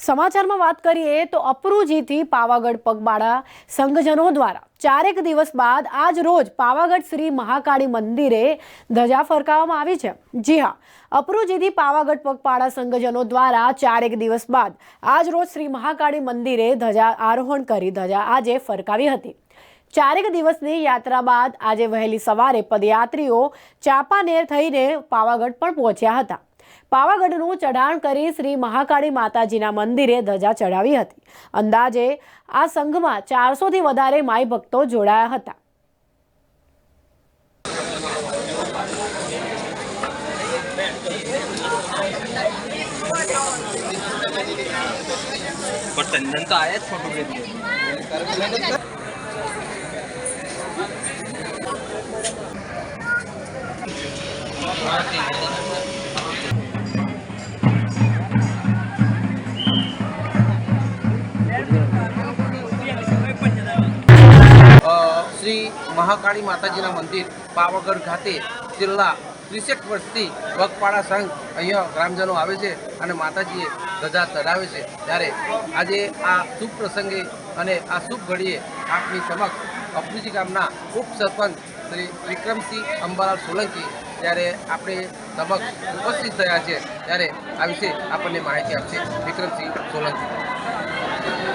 સમાચારમાં વાત કરીએ તો અપરુજીથી પાવાગઢ પગપાળા સંઘજનો દ્વારા 4 દિવસ બાદ આજ રોજ પાવાગઢ શ્રી મહાકાળી મંદિરે ધજા ફરકાવવામાં આવી છે। જી હા, અપરુજીથી પાવાગઢ પગપાળા સંઘજનો દ્વારા 4 દિવસ બાદ આજ રોજ શ્રી મહાકાળી મંદિરે ધજા આરોહણ કરી ધજા આજે ફરકાવી હતી। 4 દિવસની યાત્રા બાદ આજે વહેલી સવારે પદયાત્રીઓ ચાંપાનેર થઈને પાવાગઢ પણ પહોંચ્યા હતા। પાવાગઢનું ચઢાણ કરી શ્રી મહાકાળી માતાજીના મંદિરે ધજા ચડાવી હતી। અંદાજે આ સંઘમાં 400 થી વધારે માઈ ભક્તો જોડાયા હતા। चंदन तो आया फोटो श्री महाकाળી માતાજીના મંદિર પાવાગઢ ખાતે છેલ્લા 63 વર્ષથી પગપાળા સંઘ અહીંયા ગ્રામજનો આવે છે અને માતાજીએ ધજા ચઢાવે છે। ત્યારે આજે આ શુભ પ્રસંગે અને આ શુભ ઘડીએ આપની સમક્ષ અપરુજી ગામના ઉપસરપંચ શ્રી વિક્રમસિંહ અંબાલાલ સોલંકી ત્યારે આપણે સમક્ષ ઉપસ્થિત થયા છે। ત્યારે આ વિશે આપણને માહિતી આપશે વિક્રમસિંહ સોલંકી।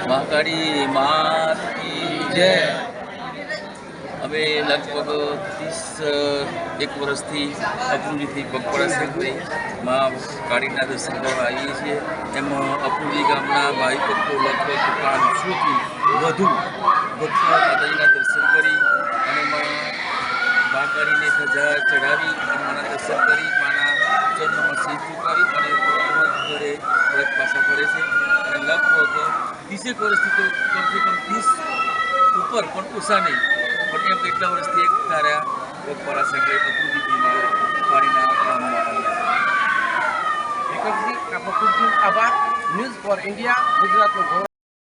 મહાકાળી માત કી જય। અમે લગભગ 31 વર્ષથી અપરુજીથી પગપાળા સંઘની મા કાળીના દર્શન કરવા આવીએ છીએ। એમાં અપરુજી ગામના ભાઈ ભક્તો લગભગ 500થી વધુ ભક્તો માતાજીના દર્શન કરી અને મા કાળીને ધજા ચઢાવી માના દર્શન કરી માના ચરણોમાં શીશ ઝુકાવી અને ઘરે પરત પાછા ફરે છે। અને લગભગ 30 વર્ષથી તો કમસે કમ 30 ઉપર પણ ઓછા નહીં પણ એમ કેટલા વર્ષથી એક ધાર્યા પગપાળા સંઘે અપરુજીમાં પાણીના કામમાં આવ્યા। વિક્રમસિંહ, આપનો ખૂબ ખૂબ આભાર। ન્યૂઝ ફોર ઇન્ડિયા, ગુજરાતનો